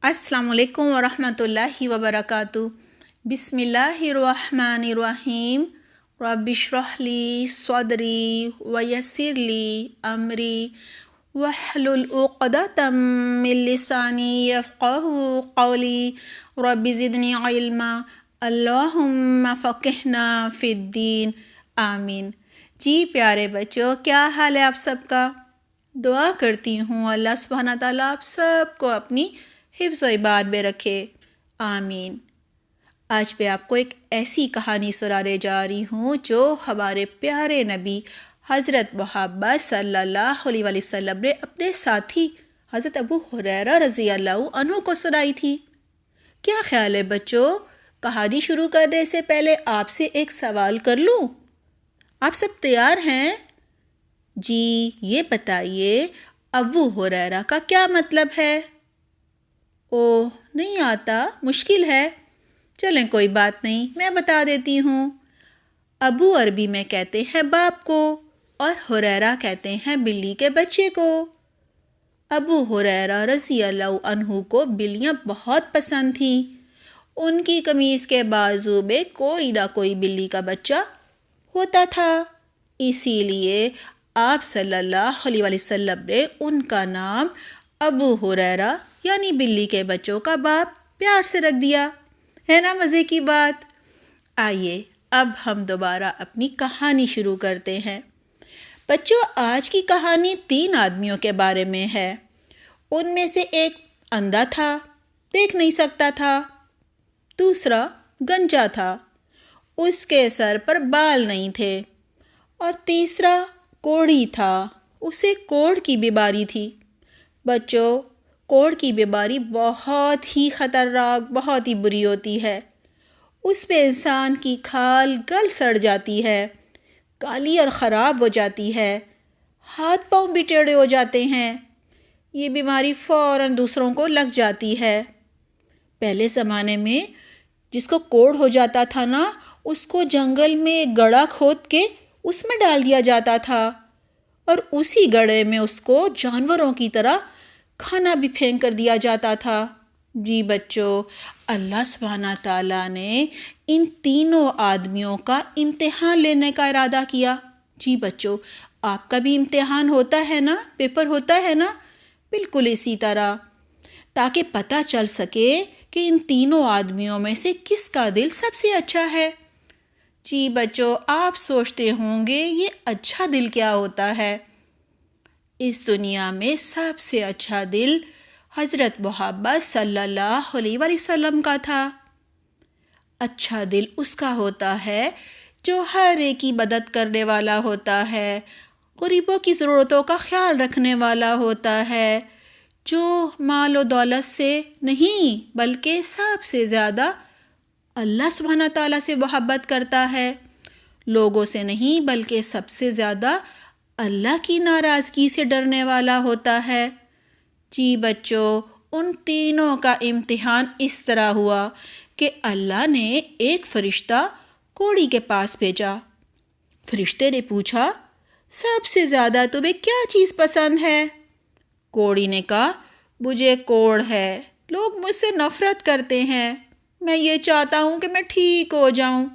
السلام علیکم ورحمۃ اللہ وبرکاتہ۔ بسم اللہ الرحمن الرحیم۔ رب اشرح لی صدری ویسر لی امری واحلل عقدۃ من لسانی یفقہوا قولی رب زدنی علما اللہم فقہنا فی الدین آمین۔ جی پیارے بچوں، کیا حال ہے آپ سب کا؟ دعا کرتی ہوں اللہ سبحانہ تعالیٰ آپ سب کو اپنی حفظ و عباد میں رکھے، آمین۔ آج میں آپ کو ایک ایسی کہانی سنانے جا رہی ہوں جو ہمارے پیارے نبی حضرت محمد صلی اللہ علیہ وسلم نے اپنے ساتھی حضرت ابو ہریرہ رضی اللہ عنہ کو سنائی تھی۔ کیا خیال ہے بچوں؟ کہانی شروع کرنے سے پہلے آپ سے ایک سوال کر لوں؟ آپ سب تیار ہیں؟ جی یہ بتائیے، ابو ہریرہ کا کیا مطلب ہے؟ اوہ نہیں آتا، مشکل ہے۔ چلیں کوئی بات نہیں، میں بتا دیتی ہوں۔ ابو عربی میں کہتے ہیں باپ کو، اور ہریرہ کہتے ہیں بلی کے بچے کو۔ ابو ہریرہ رضی اللہ عنہ کو بلیاں بہت پسند تھیں۔ ان کی قمیص کے بازو میں کوئی نہ کوئی بلی کا بچہ ہوتا تھا، اسی لیے آپ صلی اللہ علیہ وسلم نے ان کا نام ابو ہریرہ یعنی بلی کے بچوں کا باپ پیار سے رکھ دیا ہے نا؟ مزے کی بات۔ آئیے اب ہم دوبارہ اپنی کہانی شروع کرتے ہیں۔ بچوں، آج کی کہانی 3 آدمیوں کے بارے میں ہے۔ ان میں سے ایک اندھا تھا، دیکھ نہیں سکتا تھا۔ دوسرا گنجا تھا، اس کے سر پر بال نہیں تھے۔ اور تیسرا کوڑھی تھا، اسے کوڑھ کی بیماری تھی۔ بچوں، کوڑھ کی بیماری بہت ہی خطرناک، بہت ہی بری ہوتی ہے۔ اس پہ انسان کی کھال گل سڑ جاتی ہے، کالی اور خراب ہو جاتی ہے، ہاتھ پاؤں بھی ٹیڑھے ہو جاتے ہیں۔ یہ بیماری فوراً دوسروں کو لگ جاتی ہے۔ پہلے زمانے میں جس کو کوڑھ ہو جاتا تھا نا، اس کو جنگل میں ایک گڑھا کھود کے اس میں ڈال دیا جاتا تھا، اور اسی گڑھے میں اس کو جانوروں کی طرح کھانا بھی پھینک کر دیا جاتا تھا۔ جی بچوں، اللہ سبحانہ تعالیٰ نے ان تینوں آدمیوں کا امتحان لینے کا ارادہ کیا۔ جی بچوں، آپ کا بھی امتحان ہوتا ہے نا، پیپر ہوتا ہے نا، بالکل اسی طرح، تاکہ پتہ چل سکے کہ ان تینوں آدمیوں میں سے کس کا دل سب سے اچھا ہے۔ جی بچوں، آپ سوچتے ہوں گے یہ اچھا دل کیا ہوتا ہے؟ اس دنیا میں سب سے اچھا دل حضرت محمد صلی اللہ علیہ وسلم کا تھا۔ اچھا دل اس کا ہوتا ہے جو ہر ایک کی مدد کرنے والا ہوتا ہے، غریبوں کی ضرورتوں کا خیال رکھنے والا ہوتا ہے، جو مال و دولت سے نہیں بلکہ سب سے زیادہ اللہ سبحانہ تعالیٰ سے محبت کرتا ہے، لوگوں سے نہیں بلکہ سب سے زیادہ اللہ کی ناراضگی سے ڈرنے والا ہوتا ہے۔ جی بچوں، ان تینوں کا امتحان اس طرح ہوا کہ اللہ نے ایک فرشتہ کوڑھی کے پاس بھیجا۔ فرشتے نے پوچھا، سب سے زیادہ تمہیں کیا چیز پسند ہے؟ کوڑھی نے کہا، مجھے کوڑھ ہے، لوگ مجھ سے نفرت کرتے ہیں، میں یہ چاہتا ہوں کہ میں ٹھیک ہو جاؤں،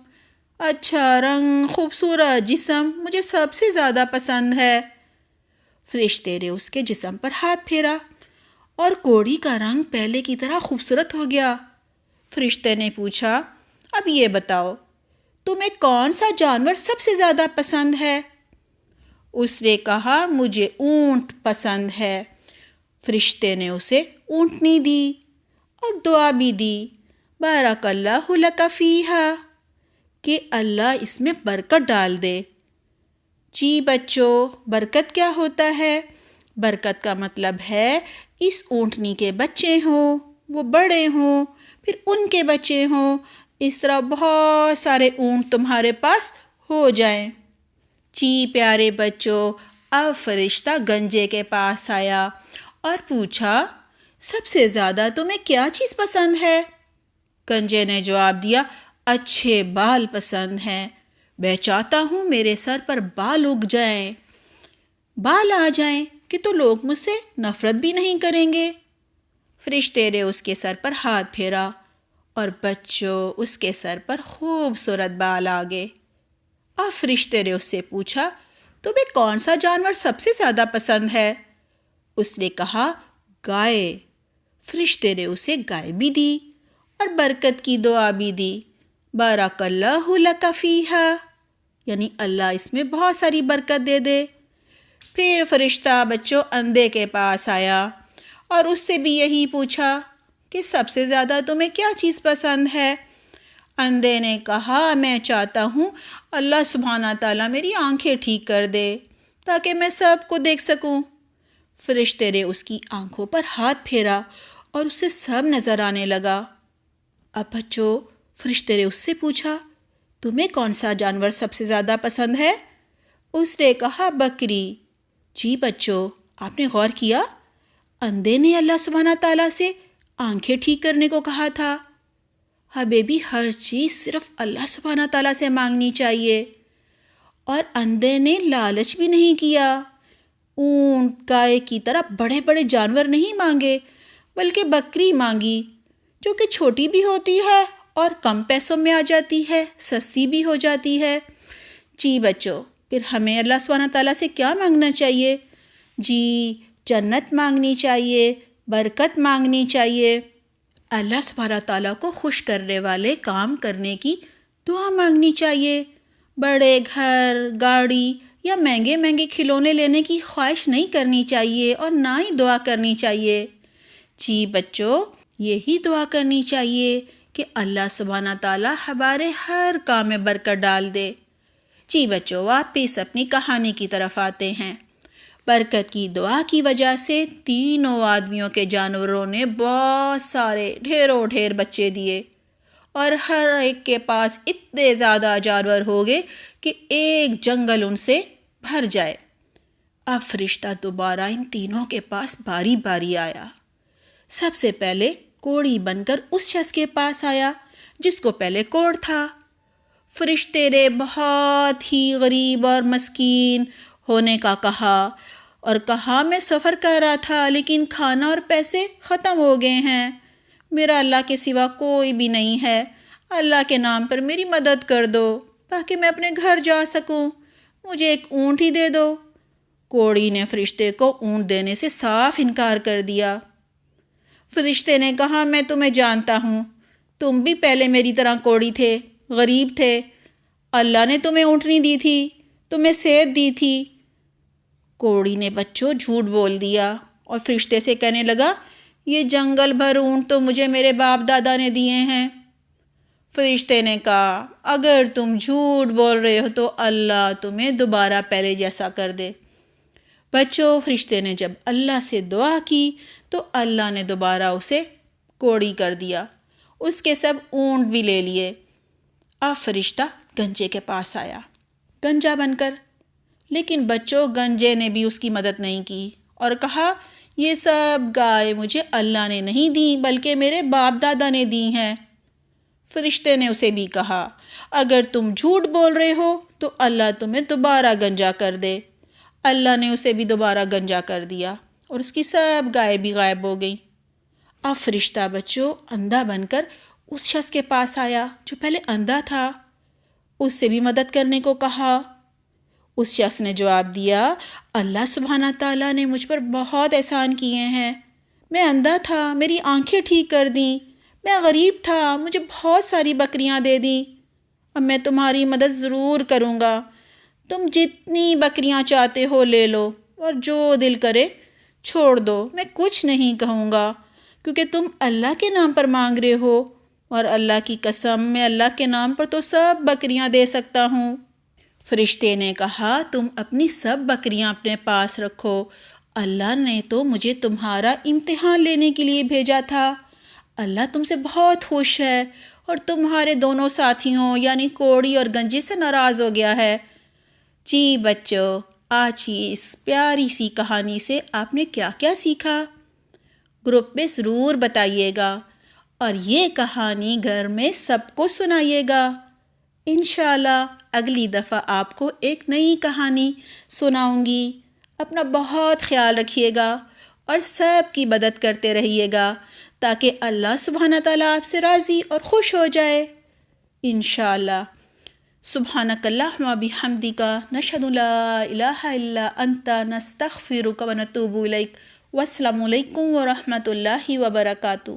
اچھا رنگ، خوبصورت جسم مجھے سب سے زیادہ پسند ہے۔ فرشتے نے اس کے جسم پر ہاتھ پھیرا اور کوڑھی کا رنگ پہلے کی طرح خوبصورت ہو گیا۔ فرشتے نے پوچھا، اب یہ بتاؤ تمہیں کون سا جانور سب سے زیادہ پسند ہے؟ اس نے کہا، مجھے اونٹ پسند ہے۔ فرشتے نے اسے اونٹنی دی اور دعا بھی دی، بارک اللہ لک فیہا، کہ اللہ اس میں برکت ڈال دے۔ جی بچوں، برکت کیا ہوتا ہے؟ برکت کا مطلب ہے اس اونٹنی کے بچے ہوں، وہ بڑے ہوں، پھر ان کے بچے ہوں، اس طرح بہت سارے اونٹ تمہارے پاس ہو جائیں۔ جی پیارے بچوں، اب فرشتہ گنجے کے پاس آیا اور پوچھا، سب سے زیادہ تمہیں کیا چیز پسند ہے؟ گنجے نے جواب دیا، اچھے بال پسند ہیں، میں چاہتا ہوں میرے سر پر بال اگ جائیں، بال آ جائیں کہ تو لوگ مجھ سے نفرت بھی نہیں کریں گے۔ فرشتے نے اس کے سر پر ہاتھ پھیرا اور بچوں اس کے سر پر خوبصورت بال آ گئے۔ اب فرشتے نے اس سے پوچھا، تمہیں کون سا جانور سب سے زیادہ پسند ہے؟ اس نے کہا، گائے۔ فرشتے نے اسے گائے بھی دی اور برکت کی دعا بھی دی، بارک اللہ لک فیہا، یعنی اللہ اس میں بہت ساری برکت دے دے۔ پھر فرشتہ بچوں اندھے کے پاس آیا اور اس سے بھی یہی پوچھا کہ سب سے زیادہ تمہیں کیا چیز پسند ہے؟ اندھے نے کہا، میں چاہتا ہوں اللہ سبحانہ تعالیٰ میری آنکھیں ٹھیک کر دے تاکہ میں سب کو دیکھ سکوں۔ فرشتے نے اس کی آنکھوں پر ہاتھ پھیرا اور اسے سب نظر آنے لگا۔ اب بچوں فرشتے نے اس سے پوچھا، تمہیں کون سا جانور سب سے زیادہ پسند ہے؟ اس نے کہا، بکری۔ جی بچوں، آپ نے غور کیا، اندھے نے اللہ سبحانہ تعالیٰ سے آنکھیں ٹھیک کرنے کو کہا تھا۔ ہمیں بھی ہر چیز صرف اللہ سبحانہ تعالیٰ سے مانگنی چاہیے۔ اور اندھے نے لالچ بھی نہیں کیا، اونٹ گائے کی طرح بڑے بڑے جانور نہیں مانگے، بلکہ بکری مانگی جو کہ چھوٹی بھی ہوتی ہے اور کم پیسوں میں آ جاتی ہے، سستی بھی ہو جاتی ہے۔ جی بچوں، پھر ہمیں اللہ سبحانہ تعالیٰ سے کیا مانگنا چاہیے؟ جی جنت مانگنی چاہیے، برکت مانگنی چاہیے، اللہ سبحانہ تعالیٰ کو خوش کرنے والے کام کرنے کی دعا مانگنی چاہیے۔ بڑے گھر، گاڑی یا مہنگے مہنگے کھلونے لینے کی خواہش نہیں کرنی چاہیے اور نہ ہی دعا کرنی چاہیے۔ جی بچوں، یہی دعا کرنی چاہیے کہ اللہ سبحانہ تعالیٰ ہمارے ہر کام میں برکت ڈال دے۔ جی بچوں، واپس اپنی کہانی کی طرف آتے ہیں۔ برکت کی دعا کی وجہ سے تینوں آدمیوں کے جانوروں نے بہت سارے ڈھیروں ڈھیر بچے دیے اور ہر ایک کے پاس اتنے زیادہ جانور ہو گئے کہ ایک جنگل ان سے بھر جائے۔ اب فرشتہ دوبارہ ان تینوں کے پاس باری باری آیا۔ سب سے پہلے کوڑی بن کر اس شخص کے پاس آیا جس کو پہلے کوڑ تھا۔ فرشتے نے بہت ہی غریب اور مسکین ہونے کا کہا اور کہا، میں سفر کر رہا تھا لیکن کھانا اور پیسے ختم ہو گئے ہیں، میرا اللہ کے سوا کوئی بھی نہیں ہے، اللہ کے نام پر میری مدد کر دو تاکہ میں اپنے گھر جا سکوں، مجھے ایک اونٹ ہی دے دو۔ کوڑی نے فرشتے کو اونٹ دینے سے صاف انکار کر دیا۔ فرشتے نے کہا، میں تمہیں جانتا ہوں، تم بھی پہلے میری طرح کوڑی تھے، غریب تھے، اللہ نے تمہیں اونٹنی دی تھی، تمہیں صحت دی تھی۔ کوڑی نے بچوں جھوٹ بول دیا اور فرشتے سے کہنے لگا، یہ جنگل بھر اونٹ تو مجھے میرے باپ دادا نے دیے ہیں۔ فرشتے نے کہا، اگر تم جھوٹ بول رہے ہو تو اللہ تمہیں دوبارہ پہلے جیسا کر دے۔ بچوں فرشتے نے جب اللہ سے دعا کی تو اللہ نے دوبارہ اسے کوڑی کر دیا، اس کے سب اونٹ بھی لے لیے۔ اب فرشتہ گنجے کے پاس آیا گنجا بن کر، لیکن بچوں گنجے نے بھی اس کی مدد نہیں کی اور کہا، یہ سب گائے مجھے اللہ نے نہیں دی بلکہ میرے باپ دادا نے دی ہیں۔ فرشتے نے اسے بھی کہا، اگر تم جھوٹ بول رہے ہو تو اللہ تمہیں دوبارہ گنجا کر دے۔ اللہ نے اسے بھی دوبارہ گنجا کر دیا اور اس کی سب گائے بھی غائب ہو گئیں۔ اب فرشتہ بچوں اندھا بن کر اس شخص کے پاس آیا جو پہلے اندھا تھا، اس سے بھی مدد کرنے کو کہا۔ اس شخص نے جواب دیا، اللہ سبحانہ تعالیٰ نے مجھ پر بہت احسان کیے ہیں، میں اندھا تھا، میری آنکھیں ٹھیک کر دیں، میں غریب تھا، مجھے بہت ساری بکریاں دے دیں، اب میں تمہاری مدد ضرور کروں گا، تم جتنی بکریاں چاہتے ہو لے لو اور جو دل کرے چھوڑ دو، میں کچھ نہیں کہوں گا کیونکہ تم اللہ کے نام پر مانگ رہے ہو، اور اللہ کی قسم میں اللہ کے نام پر تو سب بکریاں دے سکتا ہوں۔ فرشتے نے کہا، تم اپنی سب بکریاں اپنے پاس رکھو، اللہ نے تو مجھے تمہارا امتحان لینے کے لیے بھیجا تھا، اللہ تم سے بہت خوش ہے اور تمہارے دونوں ساتھیوں یعنی کوڑی اور گنجے سے ناراض ہو گیا ہے۔ جی بچوں، آج کی اس پیاری سی کہانی سے آپ نے کیا کیا سیکھا؟ گروپ میں ضرور بتائیے گا اور یہ کہانی گھر میں سب کو سنائیے گا۔ انشاءاللہ اگلی دفعہ آپ کو ایک نئی کہانی سناؤں گی۔ اپنا بہت خیال رکھیے گا اور سب کی مدد کرتے رہیے گا تاکہ اللہ سبحانہ تعالیٰ آپ سے راضی اور خوش ہو جائے انشاءاللہ۔ سبحانک اللہم بحمدک نشہد لا الہ الا انت نستغفرک ونتوب الیک۔ والسلام علیکم ورحمۃ اللہ وبرکاتہ۔